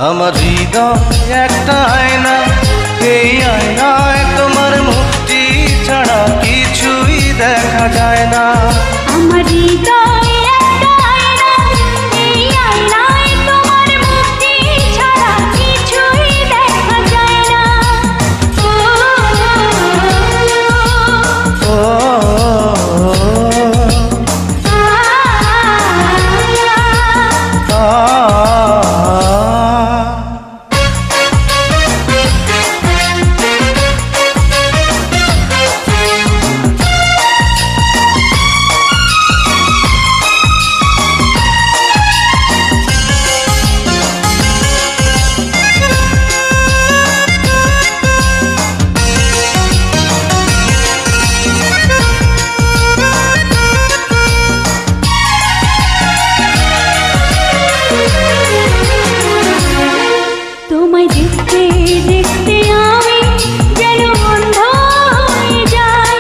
আমার হৃদয় একটা আয়না, এই আয়নায় তোমার মুক্তি ছাড়া কিছুই দেখা যায় না। আমার হৃদয় একটা আয়না, এই আয়নায় তোমার মুক্তি ছাড়া কিছুই দেখা যায় না। ও তোমায় দেখতে দেখতে আমি যেন অন্ধ হয়ে যাই,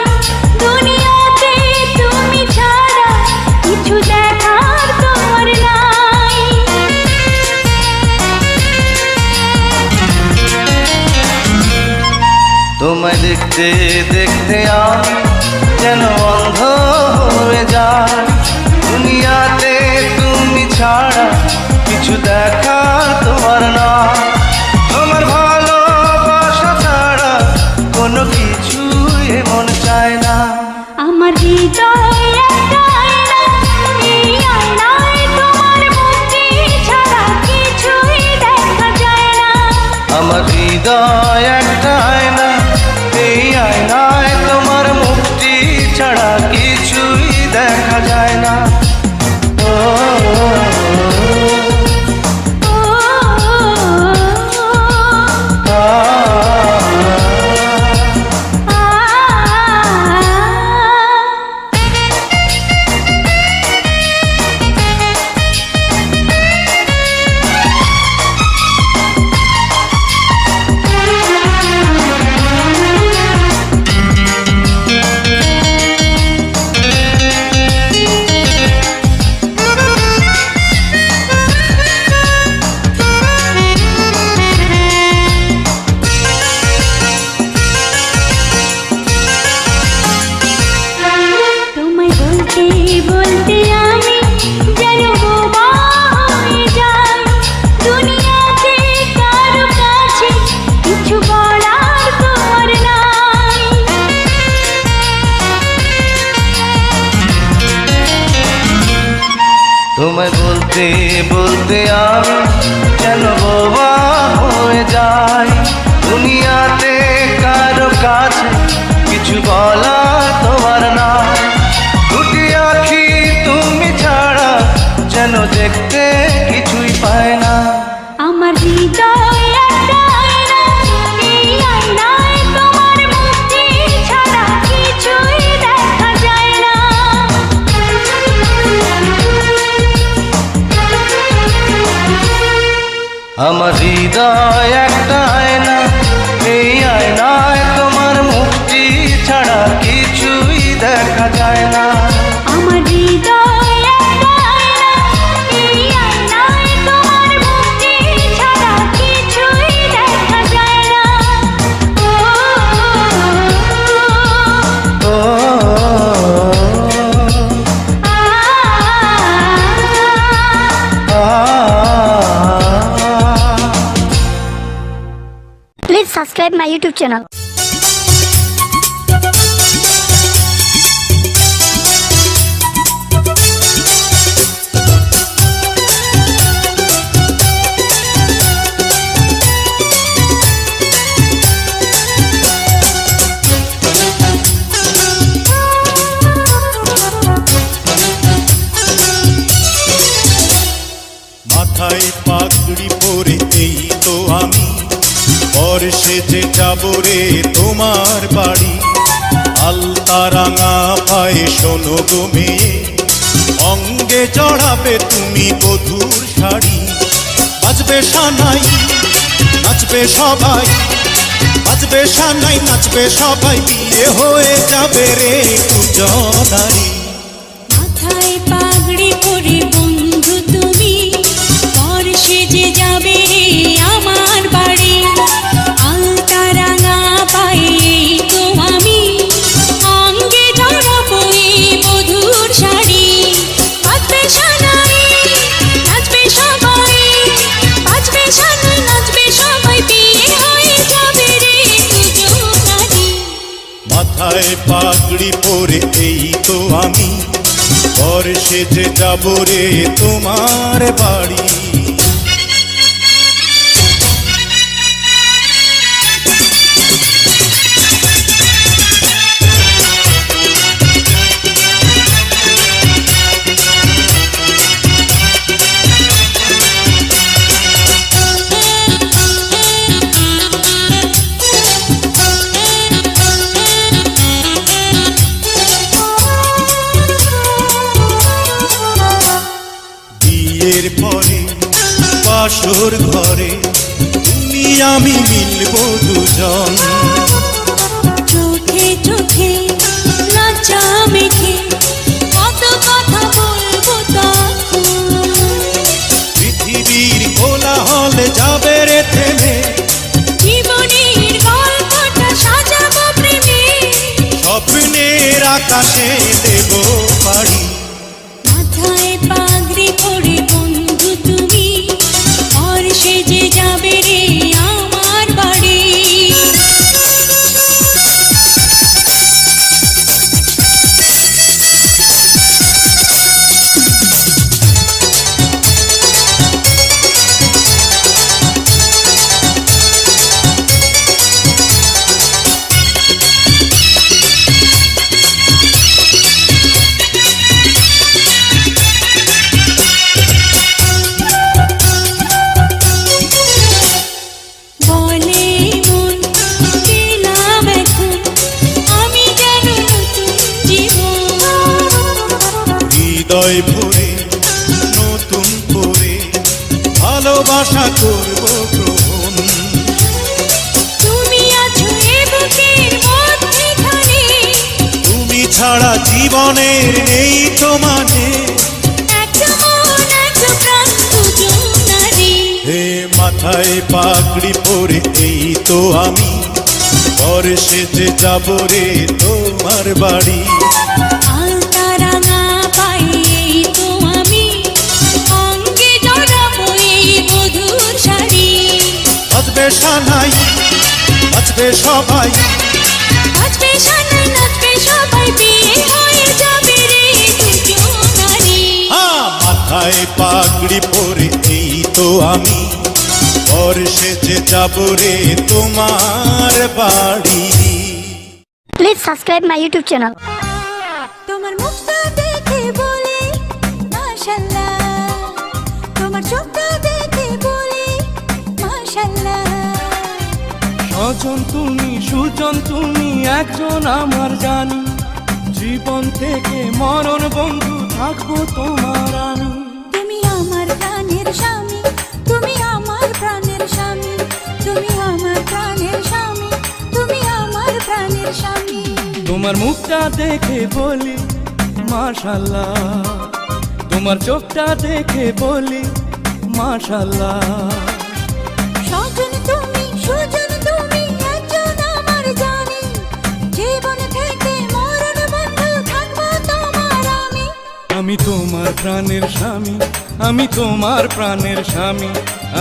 দুনিয়াতে তুমি ছাড়া কিছু দেখার তোমার নাই। তোমায় দেখতে দেখতে আমি যেন অন্ধ হয়ে যাই, দুনিয়াতে তুমি ছাড়া কিছু দেখার তোমার না। তোমার ভালোবাসা ছাড়া কোনো কিছু এমন চায় না। আমার হৃদয় একটা আয়না, এই আয়নায় তোমার মুক্তি ছাড়া কিছুই দেখা যায় না। আমার হৃদয় একটা আয়না, এই আয়নায় তোমার মুক্তি ছাড়া কিছুই দেখা যায় না। ও তোমায় বলতে বলতে আমি যেন বোবা হয়ে যাই, দুনিয়াতে কারো কাছে কিছু বলার তোমার নাই। তোমায় বলতে বলতে আমি যেন বোবা হয়ে যাই, দুনিয়াতে কারো কাছে কিছু বলার তোমার না। দুটি আঁখি তুমি ছাড়া যেন দেখতে কিছুই পায় না। আমার হৃদয় একটা আয়না, এই আয়নায় তোমার মুক্তি ছাড়া কিছুই দেখা যায় না। আমার হৃদয় একটা আয়না, এই আয়নায় তোমার মুক্তি ছাড়া কিছুই দেখা যায় না। আমার হৃদয় একটা আয়না, এই আয়নায় তোমার মুক্তি ছাড়া কিছুই দেখা যায় না। ও Please subscribe my YouTube channel. মাথায় পাগড়ি পরে এই তো আমি বর্ষে যে যাব রে তোমার বাড়ি। আলতা রাঙা পায়ে শোনো গো মেয়ে, অঙ্গে চড়াবে তুমি বধূর শাড়ি। বাজবে সানাই নাচবে সবাই, বাজবে সানাই নাচবে সবাই, বিয়ে হয়ে যাবে রে দুজনারি। মাথায় পাগড়ি পরে বন্ধু তুমি, বর্ষে যে যাবে রে পাগড়ি পরে এই তো আমি পর সেজে যাব রে তোমার বাড়ি। বিয়ের পরে বাসর ঘরে তুমি আমি মিলব দুজন, চোখে চোখে লজ্জা মেখে কত কথা বলবো তখন। পৃথিবীর কোলাহল যাবে রে থেমে, জীবনের গল্পটা সাজাবো প্রেমে, স্বপ্নের আকাশে দেব পাড়ি। মাথায় পাগড়ি পরে বন্ধু তুমি আর সেজে যাবে রে আমার বাড়ি। বলে মন পেলাম এখন আমি যেন নতুন জীবন। হৃদয় ভরে নতুন করে ভালোবাসা করব গ্রহণ, তুমি আছো এ বুকের মধ্যেখানে, তুমি ছাড়া জীবনের নেই তো মানে। একটা মন একটা প্রাণ দুজনারই। হে মাথায় পাগড়ি পরে এই তো আমি পর সেজে যাব রে তোমার বাড়ি। আলতা রাঙা পায়ে এই তো আমি অঙ্গে জড়াবো এই মধুর শাড়ি। বাজবে সানাই বাজবে সবাই, নাচবে সানাই নাচবে সবাই, বিয়ে হয়ে যাবে রে দুজনারই। মাথায় পাগড়ি পরে এই তো আমি পর সেজে যাব রে তোমার বাড়ি। Please subscribe my YouTube channel. তোমার মুখটা দেখে বলি মাশাআল্লাহ, তোমার চোখটা দেখে বলি মাশাআল্লাহ। স্বজন তুমি সুজন তুমি একজন আমার জানি, জীবন থেকে মরণ বন্ধু থাকবো তোমার আমি। তুমি আমার প্রাণের স্বামী, তুমি আমার প্রাণের স্বামী, তুমি আমার প্রাণের স্বামী, তুমি আমার প্রাণের স্বামী। তোমার মুখটা দেখে বলি মাশাআল্লাহ, তোমার চোখটা দেখে বলি মাশাআল্লাহ। স্বজন তুমি সুজন তুমি একজন আমার জানি, জীবন থেকে মরণ বন্ধু থাকবো তোমার আমি। আমি তোমার প্রাণের স্বামী, আমি তোমার প্রাণের স্বামী,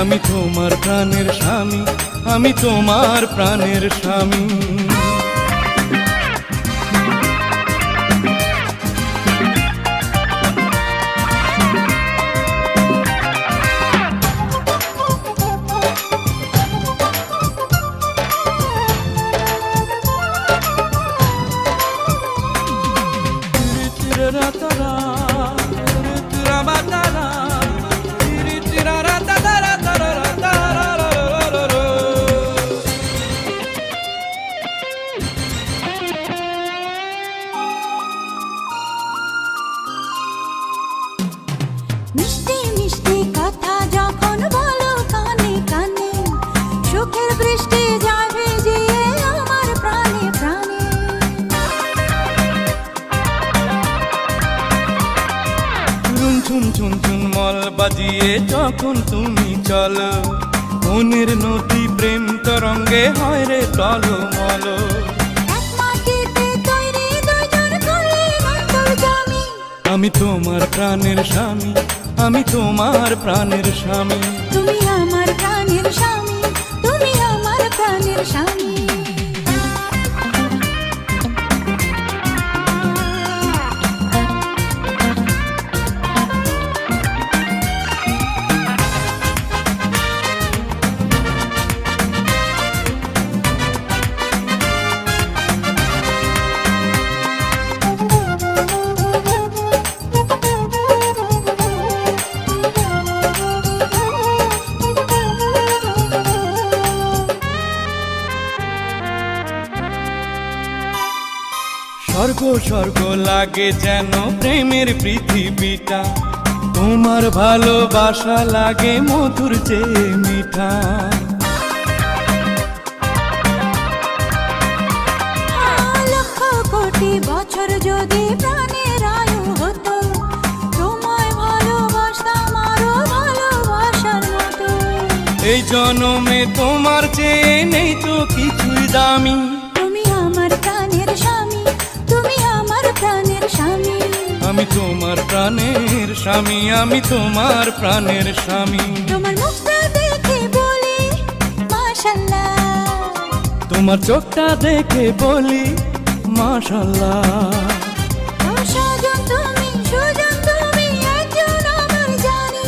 আমি তোমার প্রাণের স্বামী, আমি তোমার প্রাণের স্বামী। মিষ্টি মিষ্টি কথা যখন বলো কানে কানে, সুখের বৃষ্টি যাবে যে আমার প্রাণে প্রাণে। চুন চুন চুন চুন মল বাজিয়ে যখন তুমি চলো, মনের নদী প্রেম তরঙ্গে হয় রে টলমল। এক মাটিতে তৈরি দুজন করলে অন্তর্যামী। আমি তোমার প্রাণের স্বামী, আমি তোমার প্রাণের স্বামী। তুমি আমার প্রাণের স্বামী, তুমি আমার প্রাণের স্বামী। স্বর্গ লাগে যেন প্রেমের পৃথিবীটা, তোমার ভালোবাসা লাগে মধুর চেয়ে মিঠা। লক্ষ কোটি বছর যদি প্রাণের আয়ু হতো, তোমায় ভালোবাসতাম আরো ভালোবাসার মতো। এই জনমে তোমার চেয়ে নেই তো কিছুই দামি, তুমি আমার প্রাণের স্বামী, তুমি আমার প্রাণের স্বামী। আমি তোমার প্রাণের স্বামী, আমি তোমার প্রাণের স্বামী। তোমার মুখটা দেখে বলি মাশাআল্লাহ, তোমার চোখটা দেখে বলি মাশাআল্লাহ। সুজন তুমি, সুজন তুমি একজন আমার জানি।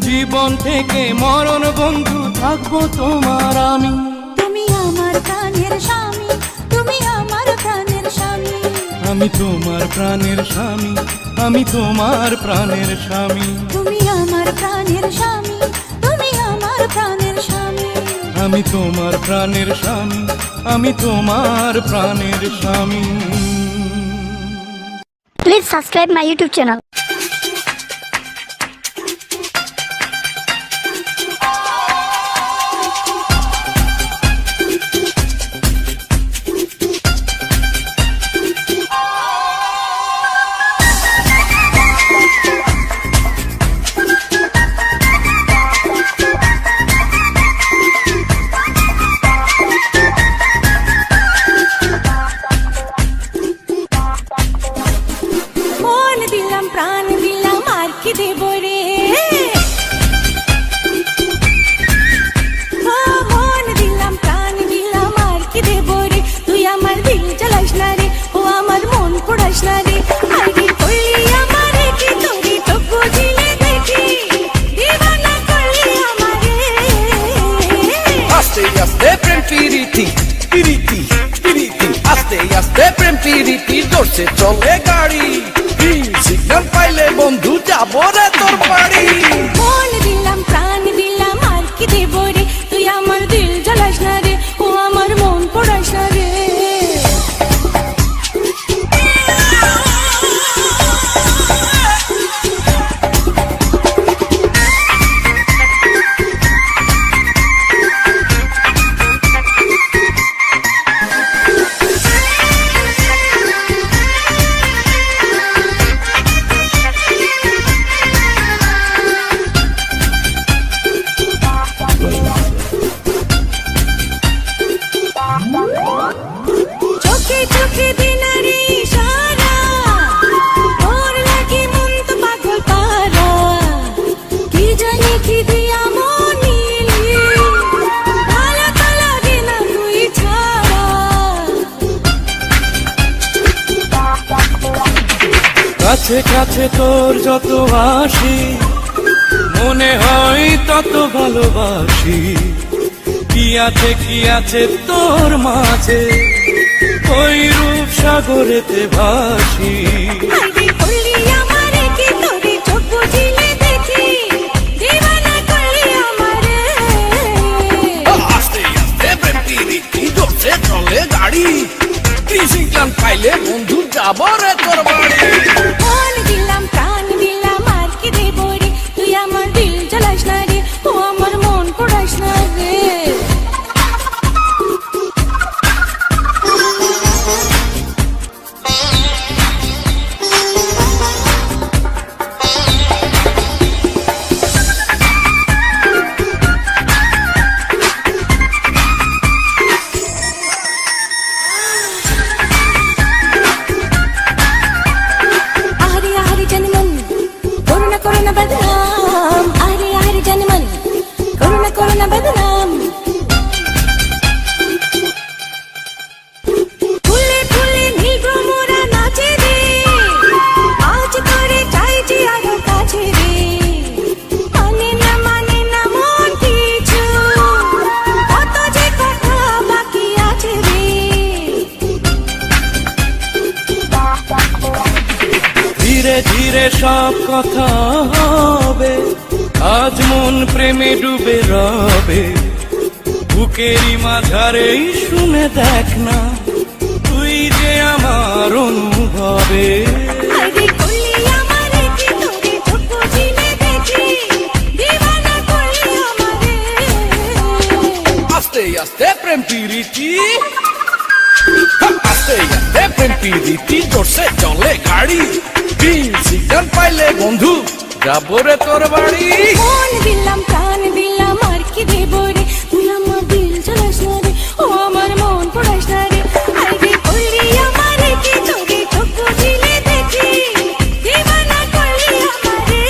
জীবন থেকে মরণ বন্ধু থাকবো তোমার আমি। তুমি আমার প্রাণের স্বামী, তুমি আমার প্রাণের স্বামী। আমি তোমার প্রাণের স্বামী, আমি তোমার প্রাণের স্বামী। তুমি আমার প্রাণের স্বামী, তুমি আমার প্রাণের স্বামী। আমি তোমার প্রাণের স্বামী, আমি তোমার প্রাণের স্বামী। Please subscribe my YouTube channel. মন দিলাম প্রাণ দিলাম আর কি দেব রে, ও মন দিলাম প্রাণ দিলাম আর কি দেব রে। তুই আমার দিল জ্বালাস না রে, ও আমার মন পোড়াস না রে। আইরি করলি আমারে কি তোরি তো বুঝিলে দেখি, দিবানা করলি আমারে। আস্তে আস্তে প্রেম পিরিতি পিরিতি পিরিতি, আস্তে আস্তে প্রেম পিরিতি, ধরছে চলে গাড়ি। সিগন্যাল পাইলে বন্ধু যাবো রে তোর বাড়ি। মন দিলাম প্রাণ দিলাম আর কি দেব রে, তুই আমার দিল জ্বালাস না রে, ও আমার মন পোড়াস না রে। চোখে চোখে দিনারি সারা, তোর লাগি মন তো পাগল পারা। কি জানি কি দিয়া মন নিলি, ভালো তো লাগে না তুই ছাড়া। কাছে কাছে তোর যত আসি, মনে হয় তত ভালোবাসি। কি আছে তোর মাঝে, ওই রূপ সাগরেতে ভাসি। আইরি করলি আমারে কি তোরে চোখ বুঝিলে দেখি, দিবানা করলি আমারে। আস্তে আস্তে প্রেম পিরিতি, ধরছে চলে গাড়ি। সিগন্যাল পাইলে বন্ধু যাবো রে তোর বাড়ি। মন দিলাম প্রাণ দিলাম আর কি দেব রে, তুই আমার দিল জ্বালাস না রে, ও আমার মন পোড়াস না রে। আহারে আহারে জানমন, করুণা করুণা বদনাম। আহারে আহারে জানমন, করুণা করুণা বদনাম। ফুলে ফুলে নীল ভ্রমরা নাচে রে, আজ করে চাইছি আরো কাছে রে। মানে না মন কিছু, কত যে কথা বাকি আছে রে। ধীরে ধীরে সব কথা হবে, আজ মন প্রেমে ডুবে রবে। বুকেরই মাঝারেই শুনে দেখ না, তুই যে আমার অনুভবে। আরে করলি আমারে কি তোরে চোখ বুঝিলে দেখি দিবানা করলি আমারে আস্তে আস্তে প্রেম প্রীতি আস্তে আস্তে প্রেম প্রীতি জোরসে চলে গাড়ি গ্রিন সিগন্যাল পাইলে বন্ধু যাবো রে তোর বাড়ি। মন দিলাম প্রাণ দিলাম আর কি দেব রে তুই আমার দিল চালাস না রে ও আমার মন পড়াস না রে আরে করলি আমারে কি তোরে চোখ বুঝিলে দেখি দিবানা করলি আমারে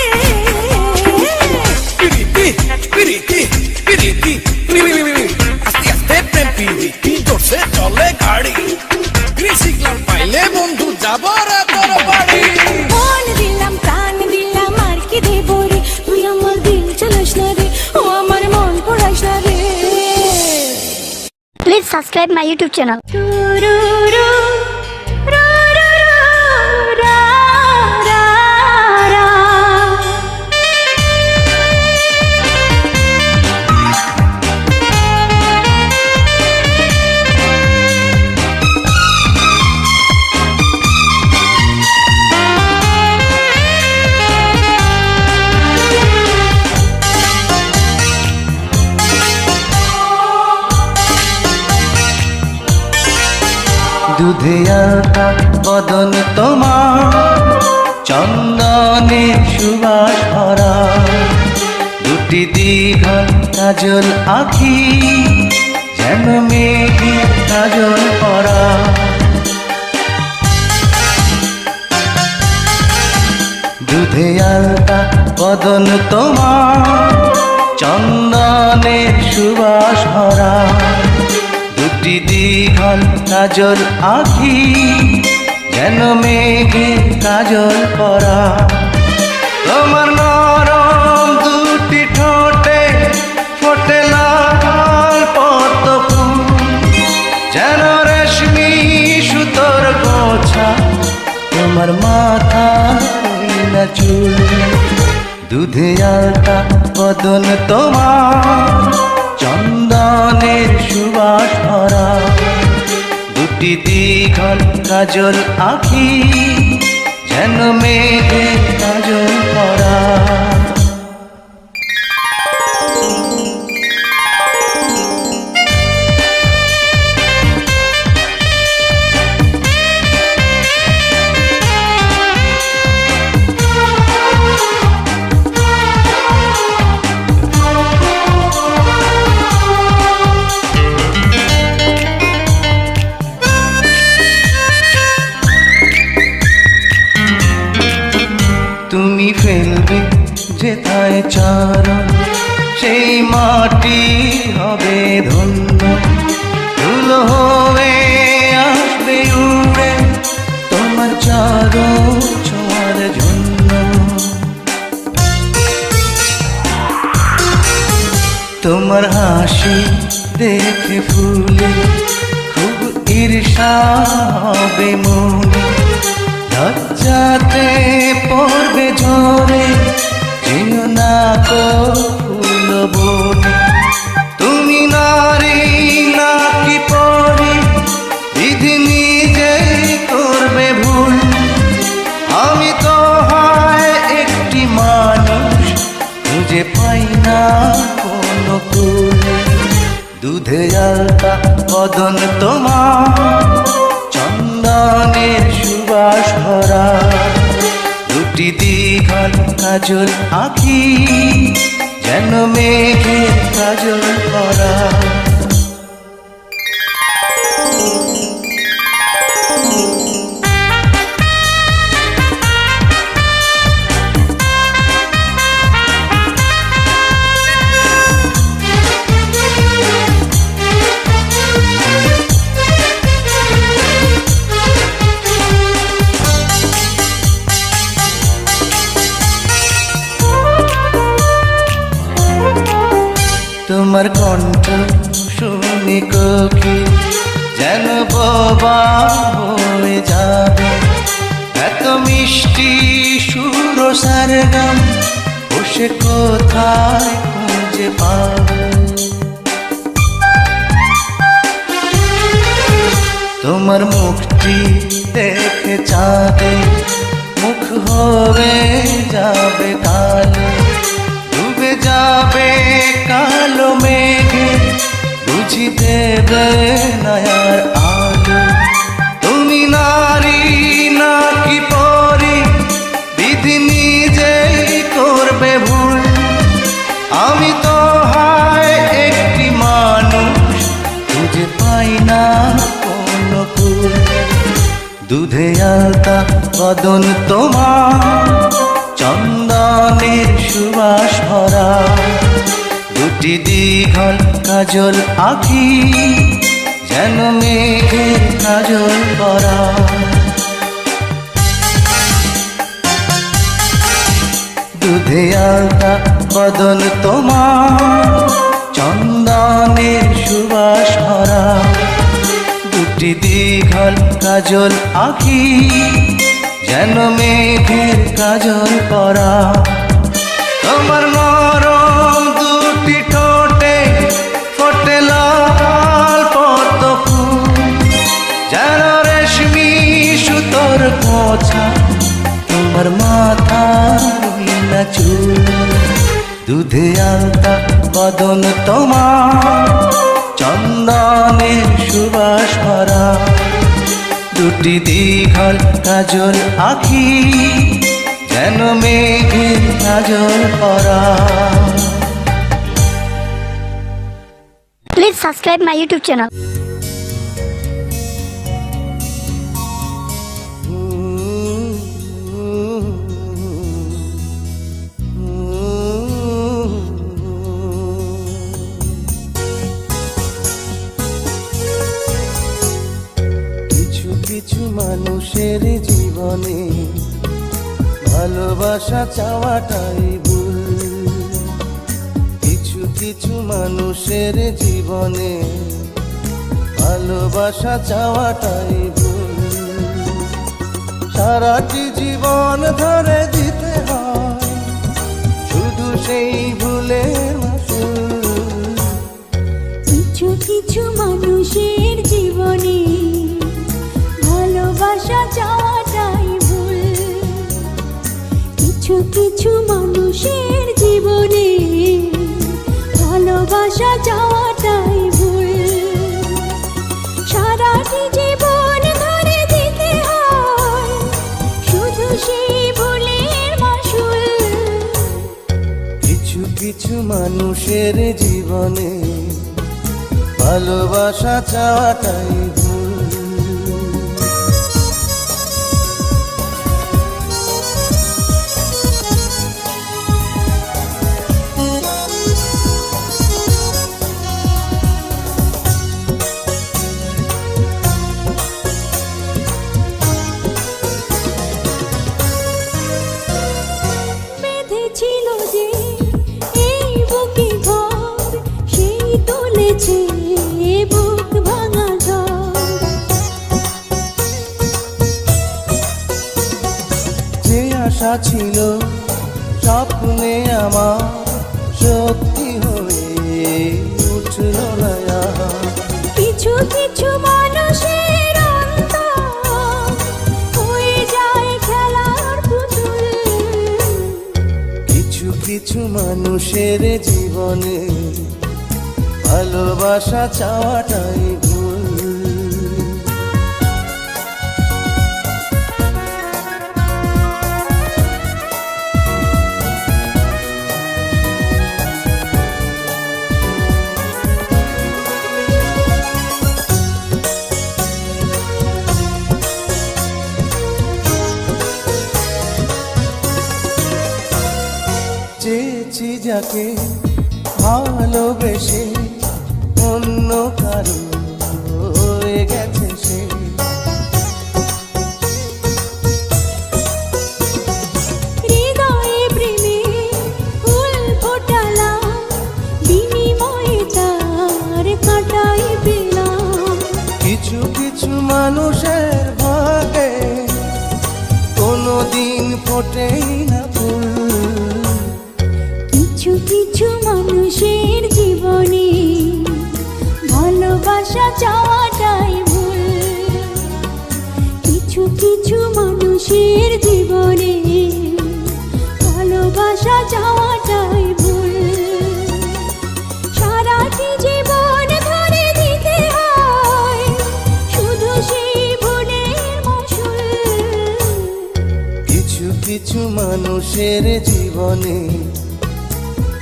প্রীতি প্রীতি প্রীতি আস্তে আস্তে প্রেম প্রীতি জোরসে চলে গাড়ি গ্রিন সিগন্যাল পাইলে বন্ধু যাবো রে তোর বাড়ি। মন দিলাম প্রাণ দিলাম আর কি দেব রে তুই আমার দিল চালাস না রে ও আমার মন পড়াস না রে। Please subscribe my YouTube channel. দুধে আলতা বদন তোমার চন্দনের সুবাস ভরা দুটি দীঘল কাজল আখি যেন মেঘে কাজল পরা দুধে আলতা বদন তোমার চন্দনের সুবাস ভরা দুটি দীঘল কাজল আখি যেন মেঘে কাজল পরা তোমার নরম দুটি ঠোঁটে ফোটে লাল পদ্ম ফুল যেন রেশমি সুতোর গোছা তোমার মাথা না চুল দুধে আলতা বদন তোমার চন্দনের সুবাস ভরা দুটি দীঘল কাজল আখি যেন মেঘে কাজল পরা। তুমি ফেলবে যেথায় চরণ সেই মাটি হবে ধন্য ধুলো হয়ে আসবে উড়ে তোমার চরণ ছোঁয়ার জন্য তোমার হাসি দেখে ফুলে খুব ঈর্ষা হবে মনে লজ্জাতে পড়বে ঝরে যেও না কো ফুল বনে তুমি নারী নাকি পরে বিধি নিজে করবে ভুল আমি তো হয় একটি মানুষ খুঁজে পাই না কোনো কুল দুধে আলতা বদন তোমার চন্দনের সুবাস ভরা দুটি দীঘল কাজল আখি যেন মেঘে কাজল পরা। তোমার কণ্ঠ শুনি কোকি যেন বোবা হয়ে যাবে এত মিষ্টি সুর সারগাম বসে কোথায় খুঁজে পাবে তোমার মুখটি দেখে চাঁদে মুখ হয়ে যাবে কালো, ডুবে যাবে কালো মেঘে, বুঝি দেবে নয়ার আলো। তুমি নারী নাকি পরি, বিধি নিজেই করবে ভুল। আমি তো হয় একটি মানুষ, খুঁজে পাই না কোনো কুল। দুধে আলতা বদন তোমার, চন্দনের সুবাস ভরা, দুটি দীঘল কাজল আঁখি, যেন মেঘের কাজল করা। দুধে আলতা বদন তোমার, চন্দনের সুবাস ভরা, দুটি দীঘল কাজল আঁখি, যেন মেঘের কাজল করা। তোমার নরম দুটি ঠোঁটে ফোটে লাল পদ্ম ফুল, যেন রেশমি সুতোর গোছা, তোমার মাথা না চুল। দুধে আলতা বদন তোমার, চন্দনের সুবাস ভরা, দুটি দীঘল কাজল আঁখি, যেন মেঘের কাজল করা। Please subscribe my YouTube channel. কিছু কিছু মানুষের জীবনে ভালোবাসা চাওয়াটাই ভুল। কিছু কিছু মানুষের জীবনে ভালোবাসা চাওয়াটাই ভুল। সারাটি জীবন ধরে দিতে হয় শুধু সেই ভুলের মাসুল। কিছু কিছু মানুষের জীবনে ভালোবাসা চাওয়াটাই ভুল। কিছু কিছু মানুষের জীবনে ভালোবাসা চাওয়াটাই ভুল। সারাটি জীবন ধরে দিতে হয় শুধু সেই ভুলের মাসুল। কিছু কিছু মানুষের জীবনে ভালোবাসা চাওয়াটাই ভুল। বেঁধেছিল যে এই বুকে ঘর, সেই তুলেছে বুক ভাঙা ঝড়। যে আশা ছিল স্বপ্নে আমার, সত্যি হয়ে উঠল না আর। কিছু কিছু মানুষের অন্তর হয়ে যায় খেলার পুতুল। কিছু কিছু মানুষের জীবনে ভালোবাসা চাওয়াটাই ভুল। চেয়েছি যাকে ভালোবেসে, অন্য কারো হয়ে গেছে সে। হৃদয়ে প্রেমে ফুল ফোটালাম, বিনিময়ে তার কাটাই পেলাম। কিছু কিছু মানুষের ভাগে কোনোদিন ফোটেই না ফুল। কিছু কিছু মানুষের জীবনে ভালোবাসা চাওয়াটাই ভুল। মানুষের জীবনে ভালোবাসা চাওয়াটাই ভুল। সারাটি জীবন ধরে দিতে হয় শুধু সেই ভুলের মাসুল। কিছু কিছু মানুষের জীবনে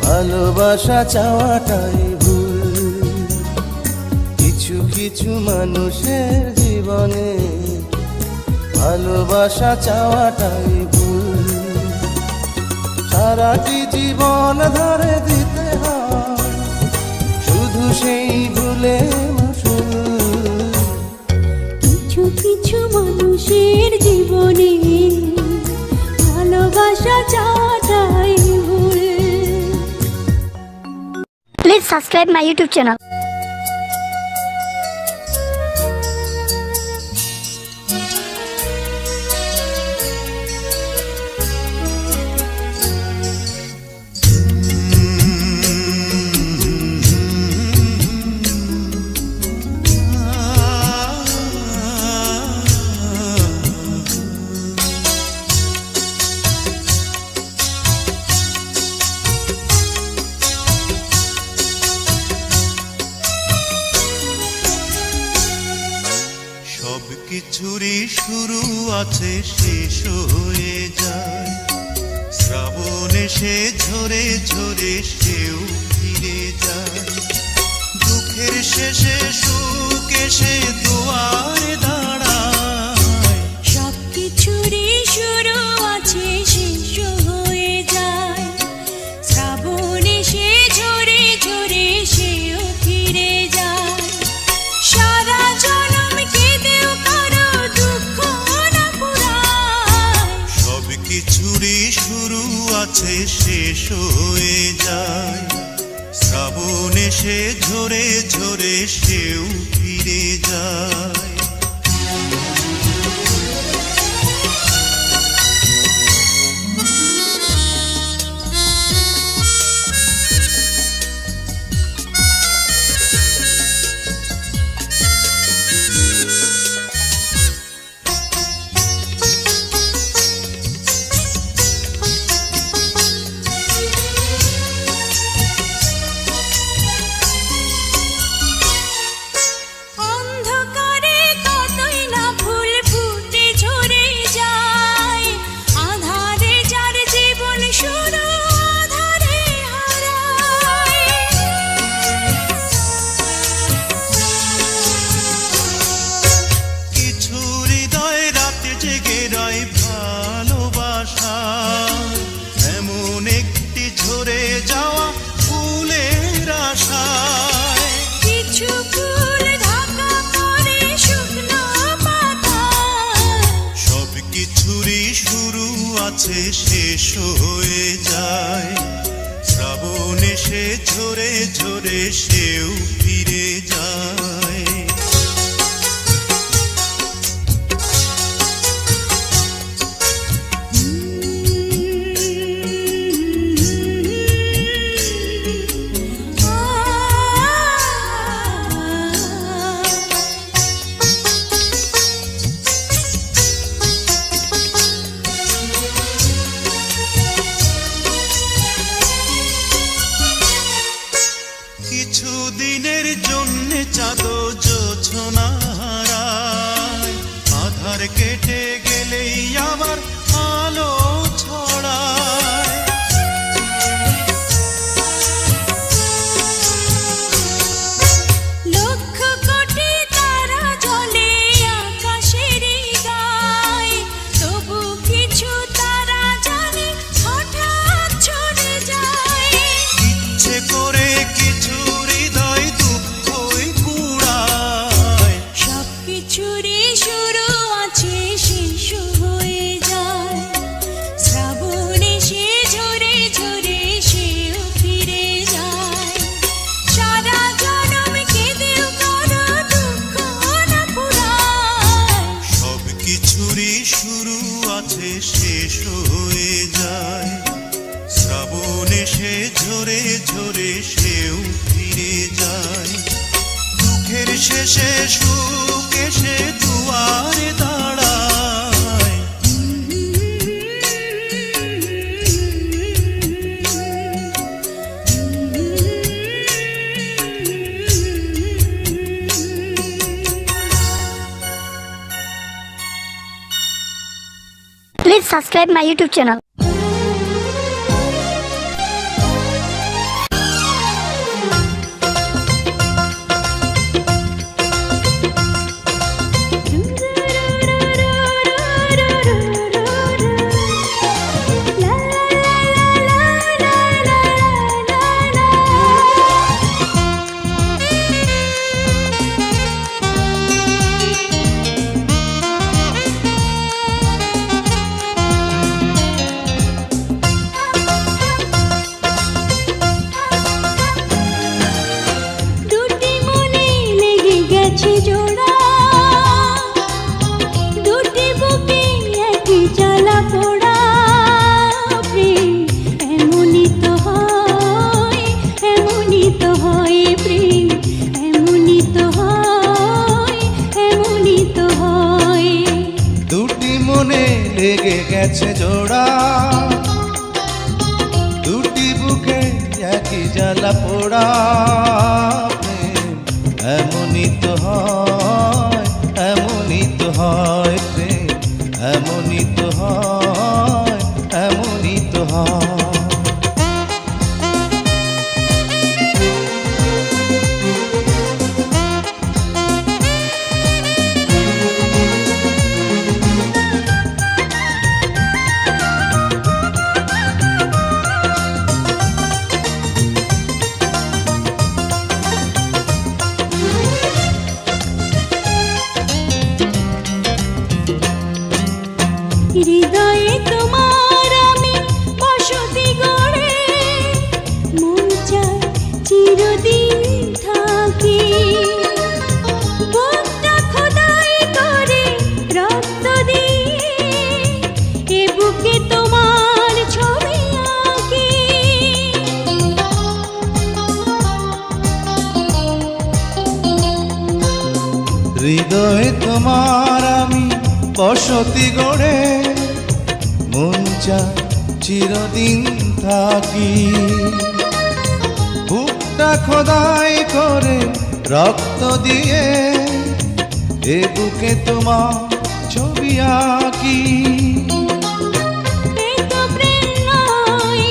ভালোবাসা চাওয়াটাই ভুল। কিছু কিছু মানুষের জীবনে ভালোবাসা চাওয়াটাই ভুল। সারাটি জীবন ধরে দিতে হয় শুধু সেই ভুলে মাসুল। কিছু কিছু মানুষের জীবনে ভালোবাসা চাওয়াটাই ভুল। Please subscribe my YouTube channel. সব কিছুরই শুরু আছে শেষ হয়ে যায়, শ্রাবণ এসে ঝরে ঝরে সেও ফিরে যায়। দুঃখের শেষে সুখ এসে দুয়ারে দাঁড়ায়। সব কিছুরই শুরু আছে শেষ হয়ে যায়, শ্রাবণ এসে ঝরে ঝরে সেও ফিরে যায়। সারা জনম কেঁদেও কারো দুঃখ না পুরায়। সব কিছুরই শুরু আছে শেষ হয়ে যায়, শ্রাবণ এসে ঝরে ঝরে সেও ফিরে যায়। অন্ধকারে কতই না ফুল ফুটে ঝরে যায়, আঁধারে যার জীবন শুরু আঁধারে হারায়। কিছু হৃদয় রাতে জেগে রয় ভালোবাসা, এমন একটি ঝরে যাওয়া ফুলের আশায়। কিছু ফুল ঢাকা পড়ে শুকনো পাতায়। সব কিছুরই শুরু আছে শেষ হয়ে যায়, শ্রাবণ এসে ঝরে ঝরে সেও ফিরে যায়। কিছু দিনের জন্য চাঁদ জোছনা হারায়, আধার কেটে গেলেই আবার আলো ছড়ায়। লক্ষ কোটি তারা জ্বলে আকাশের গায়ে, তবু কিছু তারা জানে হঠাৎ ছড়ে যায়। ইচ্ছে করে কিছু হৃদয় দুঃখই কুড়ায়। সব কিছুরই শুরু আছে শেষ হয়ে যায়, শ্রাবণ এসে ঝরে ঝরে সেও ফিরে যায়। সারা জনম কেঁদেও কারো দুঃখ না পুরায়। সব কিছুরই শুরু আছে শেষ হয়ে যায়, শ্রাবণ এসে ঝরে ঝরে সেও ফিরে যায়। দুঃখের শেষে সুখ এসে দুয়ারে দাঁড়ায়। subscribe my YouTube channel. দুটি মনে লেগে গেছে জোড়া, দুটি বুকে একই জ্বালা পোড়া। প্রেম এমনই তো হয়, এমনই তো হয় প্রেম, এমনই তো হয়, এমনই তো হয়। দুটি মনে লেগে গেছে জোড়া, দুটি বুকে একই জ্বালা পোড়া। প্রেম এমনই তো হয়, এমনই তো হয় প্রেম, এমনই তো হয়, এমনই তো হয়। হৃদয়ে তোমার আমি বসতি গড়ে, মন চায় চিরদিন থাকি। বুকটা খোদাই করে রক্ত দিয়ে, এ বুকে তোমার ছবি আঁকি। হৃদয়ে তোমার আমি বসতি গড়ে, মন চায় চিরদিন থাকি। বুকটা খোদাই করে রক্ত দিয়ে, এ বুকে তোমার ছবি আঁকি। এ তো প্রেম নয়,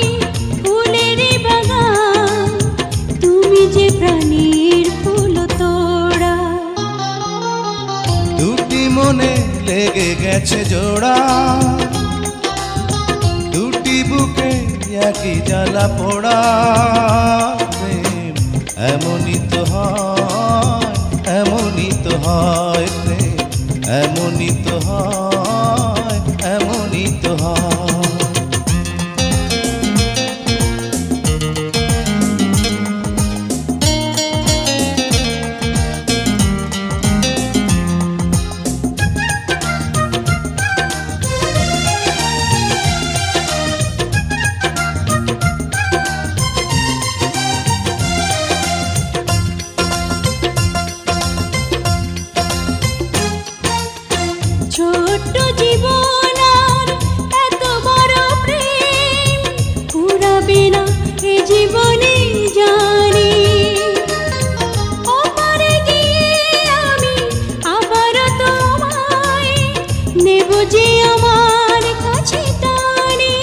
ফুলেরই বাগান, তুমি যে প্রাণীর ফুল তোড়া। দুটি মনে লেগে গেছে জোড়া, দুটি বুকে একই জ্বালা পোড়া। প্রেম এমনই তো হয়, এমনই তো হয় প্রেম, এমনই তো হয়, এমনই তো হয়। ছোট্ট জীবন আর এত বড় প্রেম ফুরাবে না এ জীবনে জানি। ওপারে গিয়ে আমি আবার তোমায় নেব যে আমার কাছে টানি।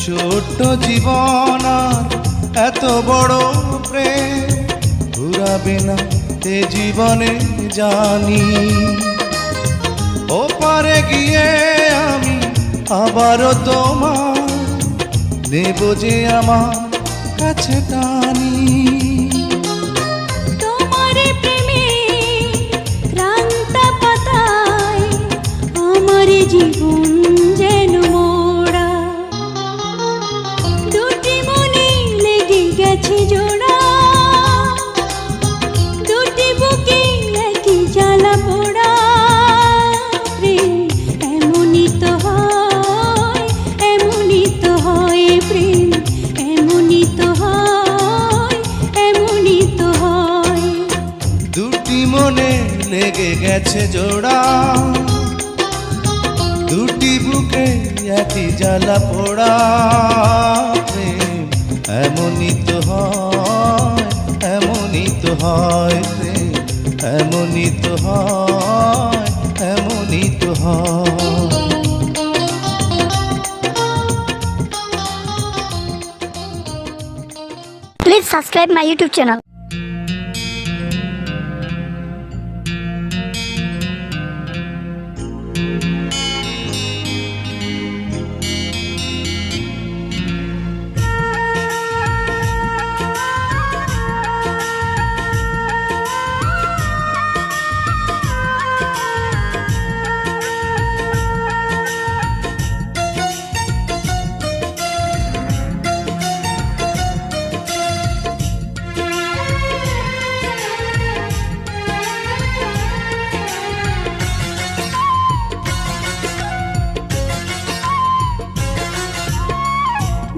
ছোট্ট জীবন আর এত বড় প্রেম ঘুরাবে না তে জীবনে জানি। ওপারে গিয়ে আমি আবারও তোমার নেব যে আমার কাছে টানি। তোমার প্রেমে ক্রান্তা পাতায় আমার জীবন যেন মোড়া। দুটি মনে লেগে গেছে জোড়া, দুটি বুকে একই জ্বালা পোড়া। প্রেম এমনই তো হয়, এমনই তো হয় প্রেম, এমনই তো হয়, এমনই তো হয়। দুটি মনে লেগে গেছে জোড়া, দুটি বুকে একই জ্বালা পোড়া। প্রেম এমনই তো হয়, এমনই তো হয় প্রেম, এমনই তো হয়, এমনই তো হয়। Please subscribe my YouTube channel.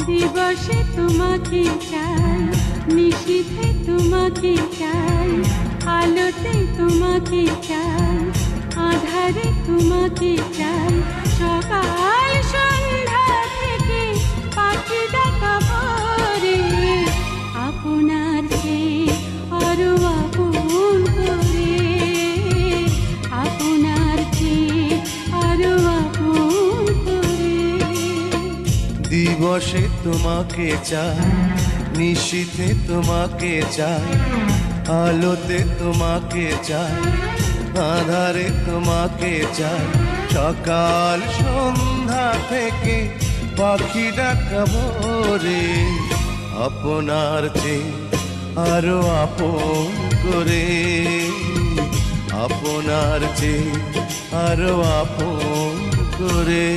দিবসে তোমাকে চাই, নিশীথে তোমাকে চাই, আলোতে তোমাকে চাই, আধারে তোমাকে চাই, সকাল সন্ধ্যা থেকে পাখি ডাকা ভোরে, আপনার চেয়ে আরো আপন করে, আপনার চেয়ে আরো আপন করে। দিবসে তোমাকে চাই, নিশীথে তোমাকে চাই, আলোতে তোমাকে চাই, আধারে তোমাকে চাই, সকাল সন্ধ্যা থেকে পাখি ডাকা ভোরে, আপনার চেয়ে আরো আপন করে, আপনার চেয়ে আরো আপন করে।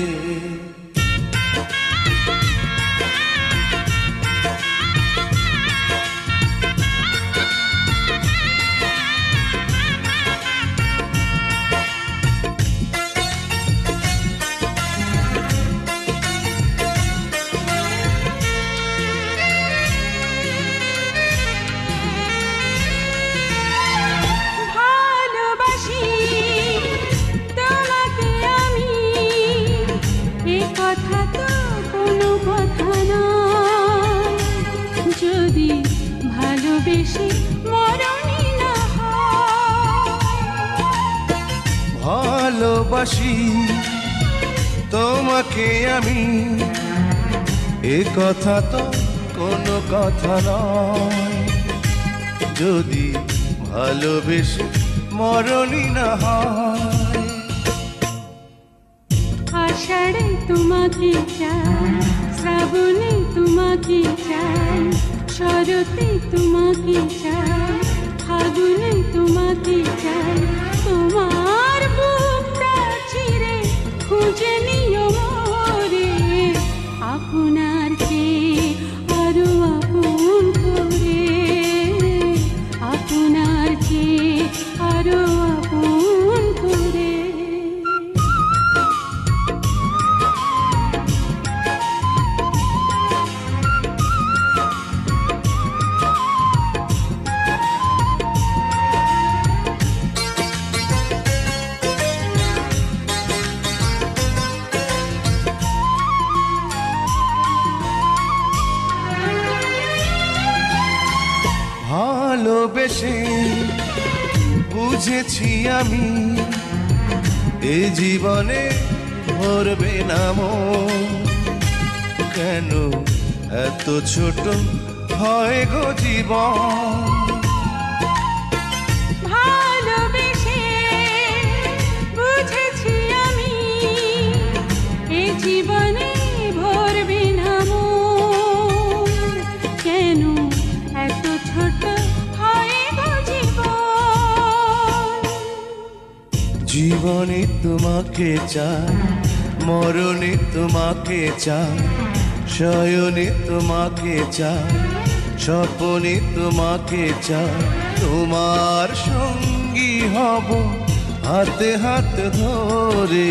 ভালোবাসি তোমাকে আমি, এ কথা তো কোনো কথা নয়, যদি ভালোবেসে মরণই না হয়। ভালোবাসি তোমাকে আমি, এ কথা তো কোনো কথা নয়, যদি ভালোবেসে মরণই না হয়। আষাঢ়ে তোমাকে চাই, শ্রাবণে তোমাকে চাই, শরতে তোমাকে চাই, ফাগুনে তোমাকে চাই, তোমার বুকটা চিরে খুঁজে নিও মোরে, আপনার চেয়ে আরো আপন করে, আপনার চেয়ে আরো আপন করে। ভালোবেসে বুঝেছি আমি, এ জীবনে ভরবে না মন, কেন এত ছোট হয় গো জীবন। ভালোবেসে বুঝেছি আমি, এ জীবনে ভরবে না মন, কেন এত ছোট হয় গো জীবন। জীবনে তোমাকে চাই, মরণে তোমাকে চাই, শয়নে তোমাকে চাই, স্বপনে তোমাকে চাই, তোমার সঙ্গী হব হাতে হাত ধরে,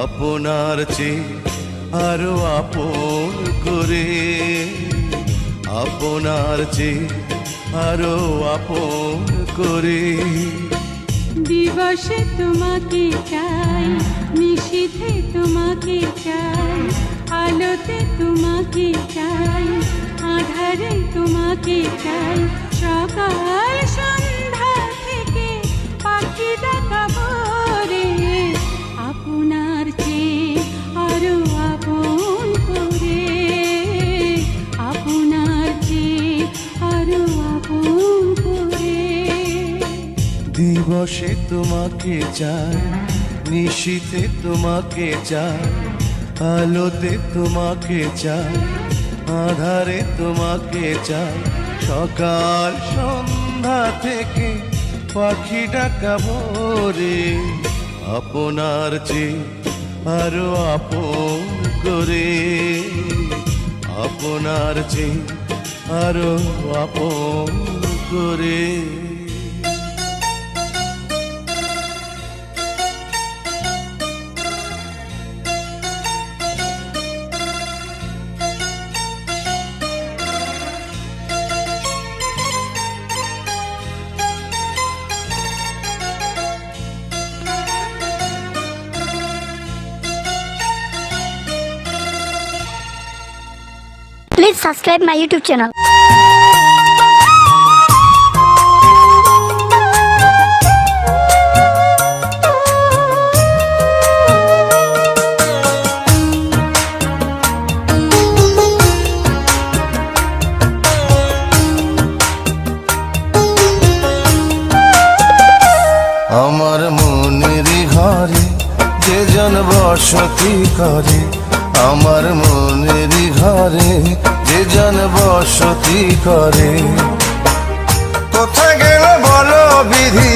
আপনার চেয়ে আরো আপন করে, আপনার চেয়ে আরো আপন করে। দিবসে তোমাকে চাই, নিশীথে তোমাকে চাই, আলোতে তোমাকে চাই, আধারে তোমাকে চাই, সকাল সন্ধ্যা থেকে তোমাকে চাই, নিশীথে তোমাকে চাই, আলোতে তোমাকে চাই, আধারে তোমাকে চাই, সকাল সন্ধ্যা থেকে পাখি ডাকা ভোরে, আপনার চেয়ে আরো আপন করে, আপনার চেয়ে আরো আপন করে। Please subscribe my YouTube channel. আমার মনের ঘরে যে জন বসতি করে, আমার মনের ঘরে যে জন বসতি করে, কোথায় গেল বলো বিধি,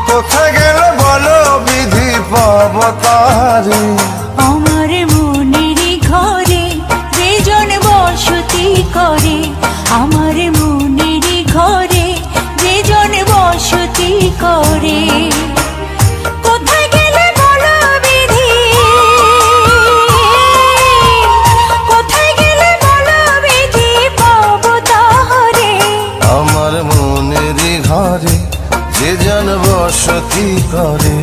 কোথায় গেল বলো বিধি, পাব তারে। আমার মনের ঘরে যে জন বসতি করে, আমার মনের ঘরে যে জন বসতি করে, কোথায় গেলে বলো বিধি, কোথায় গেলে বলো বিধি, পাবো তাহরে। আমার মনের ঘরে যে জন বসতি করে,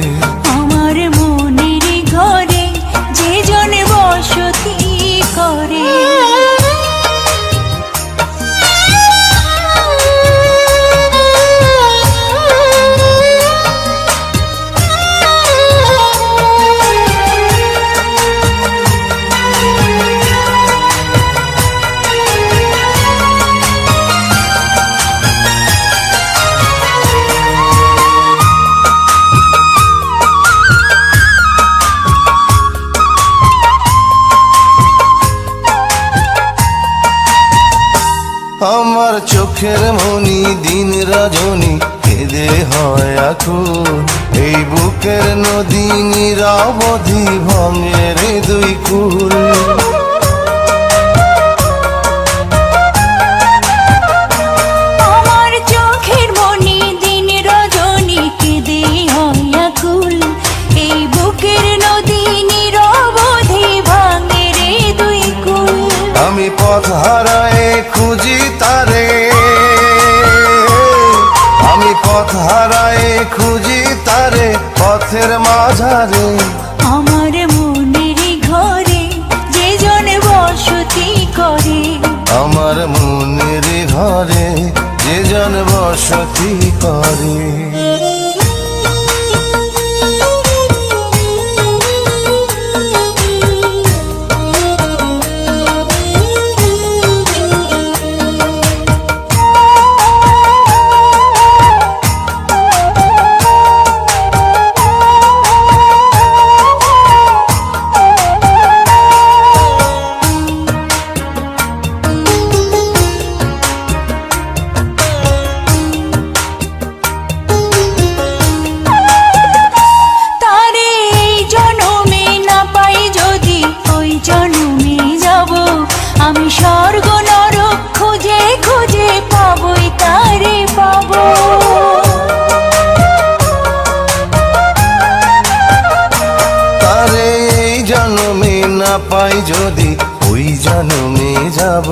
আমার মনের ঘরে যে জন বসতি করে। আমার চোখের মনি দিন রজনী কেঁদে হয় আকুল, এই বুকের নদী নিরবধি ভাঙে রে দুই কুল। আমার চোখের মনি দিন রজনী কেঁদে হয় আকুল, এই বুকের নদী নিরবধি ভাঙে রে দুই কুল। আমি পথ হারায় খুঁজি তারে, আমি পথ হারায় খুঁজি তারে, পথের মাঝারে। আমার মনের ঘরে যে জন বসতি করে, আমার মনের ঘরে যে জন বসতি করে। তারে এই জনমে না পাই যদি ওই জনমে যাব, আমি স্বর্গ নরক খুঁজে খুঁজে পাবই তারে পাবো। তারে এই জন্মে না পাই যদি ওই জন্মে যাব,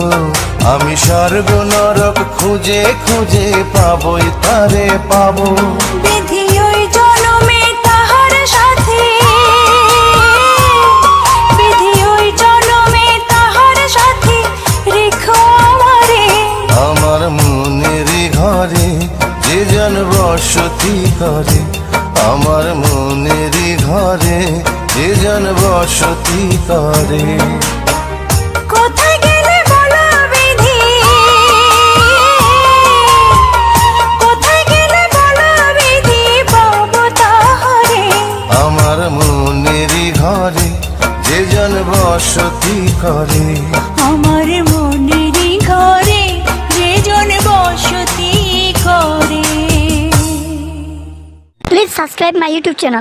আমি স্বর্গ নরক খুঁজে খুঁজে পাবই তারে পাবো। বিধি ওই জনমে তাহার সাথে, বিধি ওই জনমে তাহার সাথে রেখো আমারে। আমার মনের ঘরে যে জন বসতি করে, আমার মনের ঘরে যে জন বসতি করে। কোথায় গেলে বলো বিধি, কোথায় বসতি করে। আমার মনেরই ঘরে যে জন বসতি করে। Please subscribe my YouTube channel.